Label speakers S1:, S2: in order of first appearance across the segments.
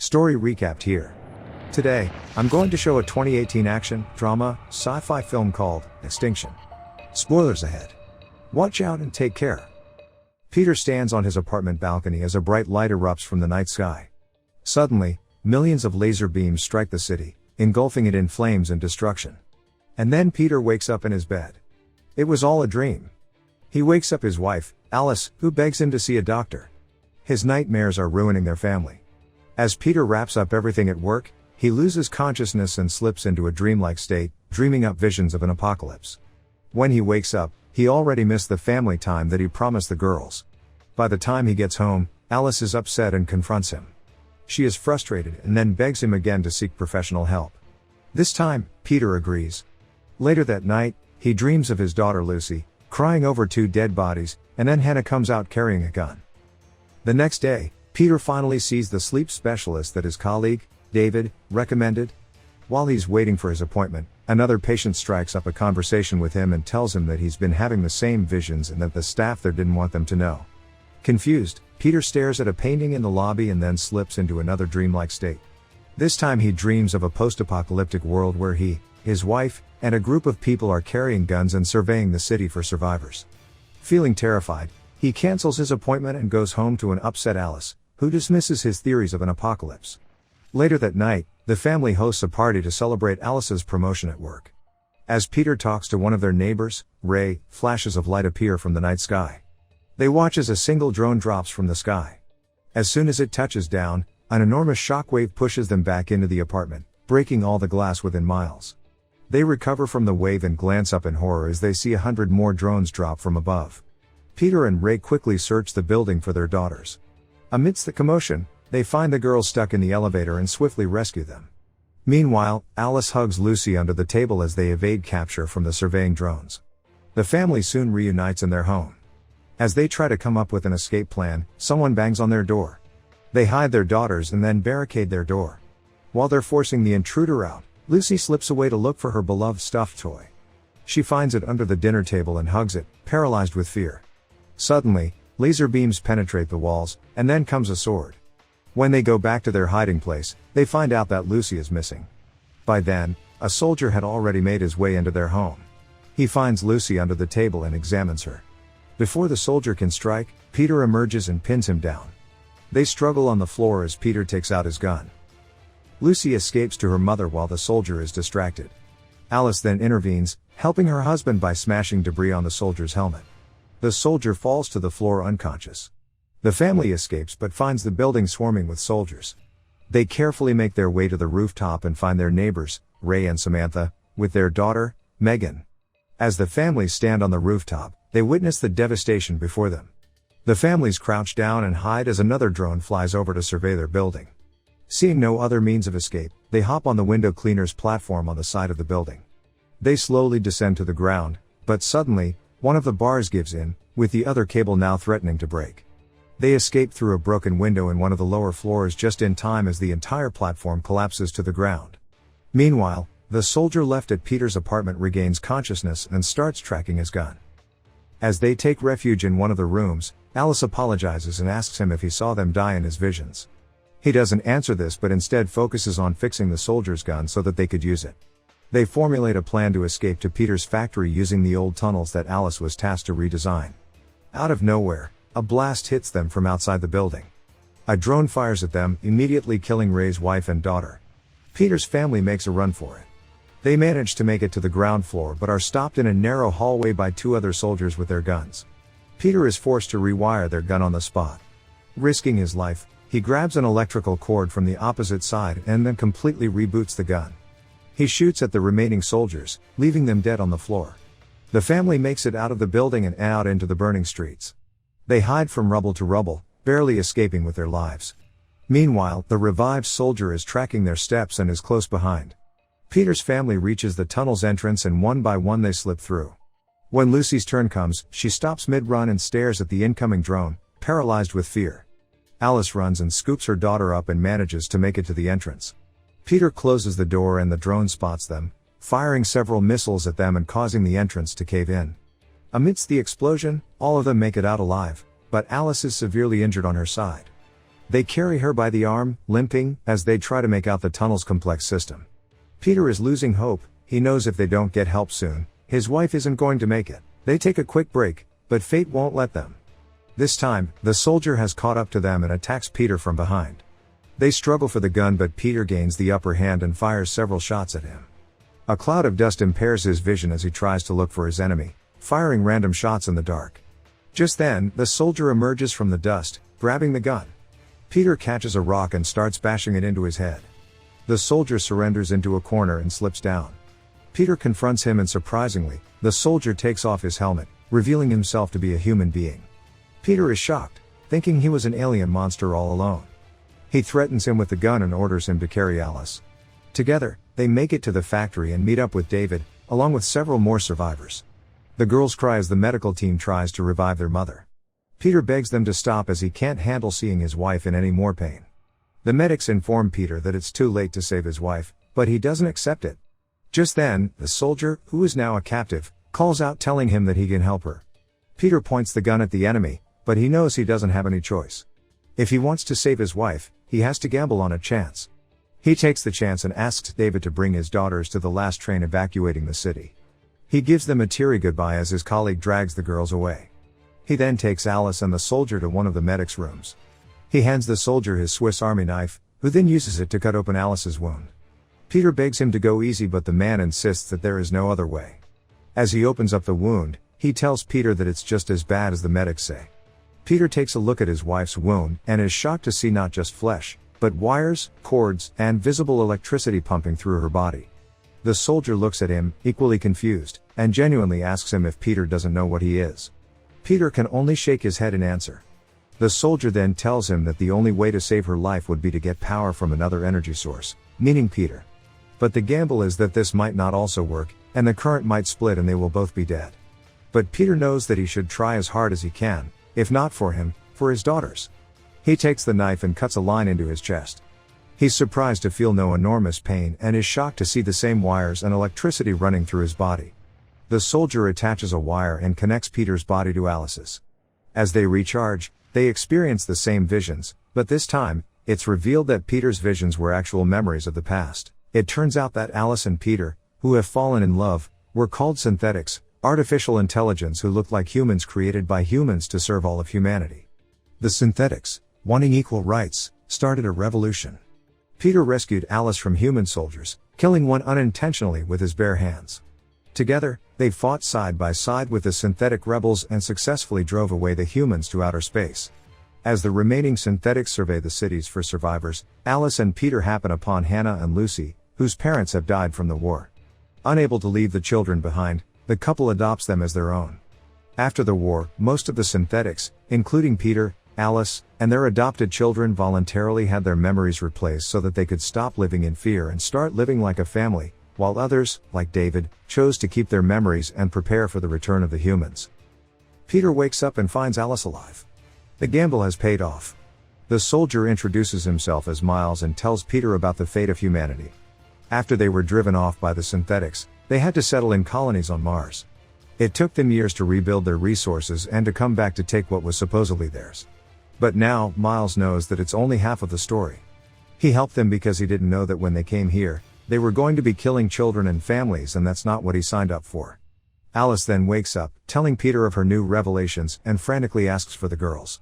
S1: Story recapped here. Today, I'm going to show a 2018 action, drama, sci-fi film called Extinction. Spoilers ahead. Watch out and take care. Peter stands on his apartment balcony as a bright light erupts from the night sky. Suddenly, millions of laser beams strike the city, engulfing it in flames and destruction. And then Peter wakes up in his bed. It was all a dream. He wakes up his wife, Alice, who begs him to see a doctor. His nightmares are ruining their family. As Peter wraps up everything at work, he loses consciousness and slips into a dreamlike state, dreaming up visions of an apocalypse. When he wakes up, he already missed the family time that he promised the girls. By the time he gets home, Alice is upset and confronts him. She is frustrated and then begs him again to seek professional help. This time, Peter agrees. Later that night, he dreams of his daughter Lucy, crying over two dead bodies, and then Hannah comes out carrying a gun. The next day, Peter finally sees the sleep specialist that his colleague, David, recommended. While he's waiting for his appointment, another patient strikes up a conversation with him and tells him that he's been having the same visions and that the staff there didn't want them to know. Confused, Peter stares at a painting in the lobby and then slips into another dreamlike state. This time he dreams of a post-apocalyptic world where he, his wife, and a group of people are carrying guns and surveying the city for survivors. Feeling terrified, he cancels his appointment and goes home to an upset Alice, who dismisses his theories of an apocalypse. Later that night, the family hosts a party to celebrate Alice's promotion at work. As Peter talks to one of their neighbors, Ray, flashes of light appear from the night sky. They watch as a single drone drops from the sky. As soon as it touches down, an enormous shockwave pushes them back into the apartment, breaking all the glass within miles. They recover from the wave and glance up in horror as they see 100 more drones drop from above. Peter and Ray quickly search the building for their daughters. Amidst the commotion, they find the girls stuck in the elevator and swiftly rescue them. Meanwhile, Alice hugs Lucy under the table as they evade capture from the surveying drones. The family soon reunites in their home. As they try to come up with an escape plan, someone bangs on their door. They hide their daughters and then barricade their door. While they're forcing the intruder out, Lucy slips away to look for her beloved stuffed toy. She finds it under the dinner table and hugs it, paralyzed with fear. Suddenly, laser beams penetrate the walls, and then comes a sword. When they go back to their hiding place, they find out that Lucy is missing. By then, a soldier had already made his way into their home. He finds Lucy under the table and examines her. Before the soldier can strike, Peter emerges and pins him down. They struggle on the floor as Peter takes out his gun. Lucy escapes to her mother while the soldier is distracted. Alice then intervenes, helping her husband by smashing debris on the soldier's helmet. The soldier falls to the floor unconscious. The family escapes but finds the building swarming with soldiers. They carefully make their way to the rooftop and find their neighbors, Ray and Samantha, with their daughter, Megan. As the families stand on the rooftop, they witness the devastation before them. The families crouch down and hide as another drone flies over to survey their building. Seeing no other means of escape, they hop on the window cleaner's platform on the side of the building. They slowly descend to the ground, but suddenly, one of the bars gives in, with the other cable now threatening to break. They escape through a broken window in one of the lower floors just in time as the entire platform collapses to the ground. Meanwhile, the soldier left at Peter's apartment regains consciousness and starts tracking his gun. As they take refuge in one of the rooms, Alice apologizes and asks him if he saw them die in his visions. He doesn't answer this but instead focuses on fixing the soldier's gun so that they could use it. They formulate a plan to escape to Peter's factory using the old tunnels that Alice was tasked to redesign. Out of nowhere, a blast hits them from outside the building. A drone fires at them, immediately killing Ray's wife and daughter. Peter's family makes a run for it. They manage to make it to the ground floor but are stopped in a narrow hallway by two other soldiers with their guns. Peter is forced to rewire their gun on the spot. Risking his life, he grabs an electrical cord from the opposite side and then completely reboots the gun. He shoots at the remaining soldiers, leaving them dead on the floor. The family makes it out of the building and out into the burning streets. They hide from rubble to rubble, barely escaping with their lives. Meanwhile, the revived soldier is tracking their steps and is close behind. Peter's family reaches the tunnel's entrance and one by one they slip through. When Lucy's turn comes, she stops mid-run and stares at the incoming drone, paralyzed with fear. Alice runs and scoops her daughter up and manages to make it to the entrance. Peter closes the door and the drone spots them, firing several missiles at them and causing the entrance to cave in. Amidst the explosion, all of them make it out alive, but Alice is severely injured on her side. They carry her by the arm, limping, as they try to make out the tunnel's complex system. Peter is losing hope. He knows if they don't get help soon, his wife isn't going to make it. They take a quick break, but fate won't let them. This time, the soldier has caught up to them and attacks Peter from behind. They struggle for the gun, but Peter gains the upper hand and fires several shots at him. A cloud of dust impairs his vision as he tries to look for his enemy, firing random shots in the dark. Just then, the soldier emerges from the dust, grabbing the gun. Peter catches a rock and starts bashing it into his head. The soldier surrenders into a corner and slips down. Peter confronts him and surprisingly, the soldier takes off his helmet, revealing himself to be a human being. Peter is shocked, thinking he was an alien monster all alone. He threatens him with the gun and orders him to carry Alice. Together, they make it to the factory and meet up with David, along with several more survivors. The girls cry as the medical team tries to revive their mother. Peter begs them to stop as he can't handle seeing his wife in any more pain. The medics inform Peter that it's too late to save his wife, but he doesn't accept it. Just then, the soldier, who is now a captive, calls out telling him that he can help her. Peter points the gun at the enemy, but he knows he doesn't have any choice. If he wants to save his wife, he has to gamble on a chance. He takes the chance and asks David to bring his daughters to the last train evacuating the city. He gives them a teary goodbye as his colleague drags the girls away. He then takes Alice and the soldier to one of the medics' rooms. He hands the soldier his Swiss Army knife, who then uses it to cut open Alice's wound. Peter begs him to go easy, but the man insists that there is no other way. As he opens up the wound, he tells Peter that it's just as bad as the medics say. Peter takes a look at his wife's wound and is shocked to see not just flesh, but wires, cords, and visible electricity pumping through her body. The soldier looks at him, equally confused, and genuinely asks him if Peter doesn't know what he is. Peter can only shake his head in answer. The soldier then tells him that the only way to save her life would be to get power from another energy source, meaning Peter. But the gamble is that this might not also work, and the current might split and they will both be dead. But Peter knows that he should try as hard as he can, if not for him, for his daughters. He takes the knife and cuts a line into his chest. He's surprised to feel no enormous pain and is shocked to see the same wires and electricity running through his body. The soldier attaches a wire and connects Peter's body to Alice's. As they recharge, they experience the same visions, but this time, it's revealed that Peter's visions were actual memories of the past. It turns out that Alice and Peter, who have fallen in love, were called synthetics, artificial intelligence who looked like humans created by humans to serve all of humanity. The synthetics, wanting equal rights, started a revolution. Peter rescued Alice from human soldiers, killing one unintentionally with his bare hands. Together, they fought side by side with the synthetic rebels and successfully drove away the humans to outer space. As the remaining synthetics survey the cities for survivors, Alice and Peter happen upon Hannah and Lucy, whose parents have died from the war. Unable to leave the children behind, the couple adopts them as their own. After the war, most of the synthetics, including Peter, Alice, and their adopted children voluntarily had their memories replaced so that they could stop living in fear and start living like a family, while others, like David, chose to keep their memories and prepare for the return of the humans. Peter wakes up and finds Alice alive. The gamble has paid off. The soldier introduces himself as Miles and tells Peter about the fate of humanity. After they were driven off by the synthetics, they had to settle in colonies on Mars. It took them years to rebuild their resources and to come back to take what was supposedly theirs. But now, Miles knows that it's only half of the story. He helped them because he didn't know that when they came here, they were going to be killing children and families, and that's not what he signed up for. Alice then wakes up, telling Peter of her new revelations, and frantically asks for the girls.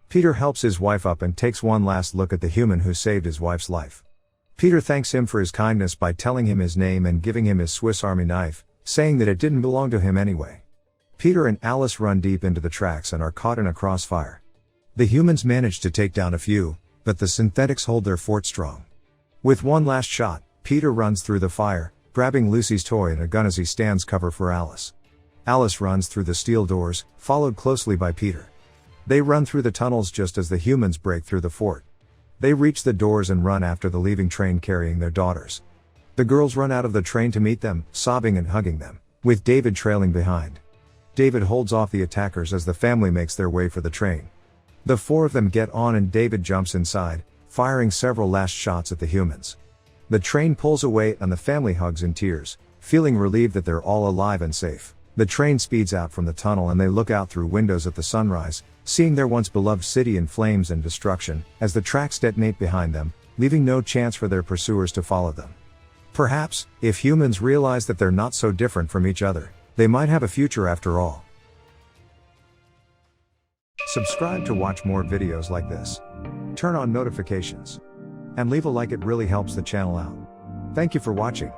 S1: Peter helps his wife up and takes one last look at the human who saved his wife's life. Peter thanks him for his kindness by telling him his name and giving him his Swiss Army knife, saying that it didn't belong to him anyway. Peter and Alice run deep into the tracks and are caught in a crossfire. The humans manage to take down a few, but the synthetics hold their fort strong. With one last shot, Peter runs through the fire, grabbing Lucy's toy and a gun as he stands cover for Alice. Alice runs through the steel doors, followed closely by Peter. They run through the tunnels just as the humans break through the fort. They reach the doors and run after the leaving train carrying their daughters. The girls run out of the train to meet them, sobbing and hugging them, with David trailing behind. David holds off the attackers as the family makes their way for the train. The four of them get on and David jumps inside, firing several last shots at the humans. The train pulls away and the family hugs in tears, feeling relieved that they're all alive and safe. The train speeds out from the tunnel and they look out through windows at the sunrise, seeing their once beloved city in flames and destruction, as the tracks detonate behind them, leaving no chance for their pursuers to follow them. Perhaps, if humans realize that they're not so different from each other, they might have a future after all. Subscribe to watch more videos like this. Turn on notifications. And leave a like, it really helps the channel out. Thank you for watching.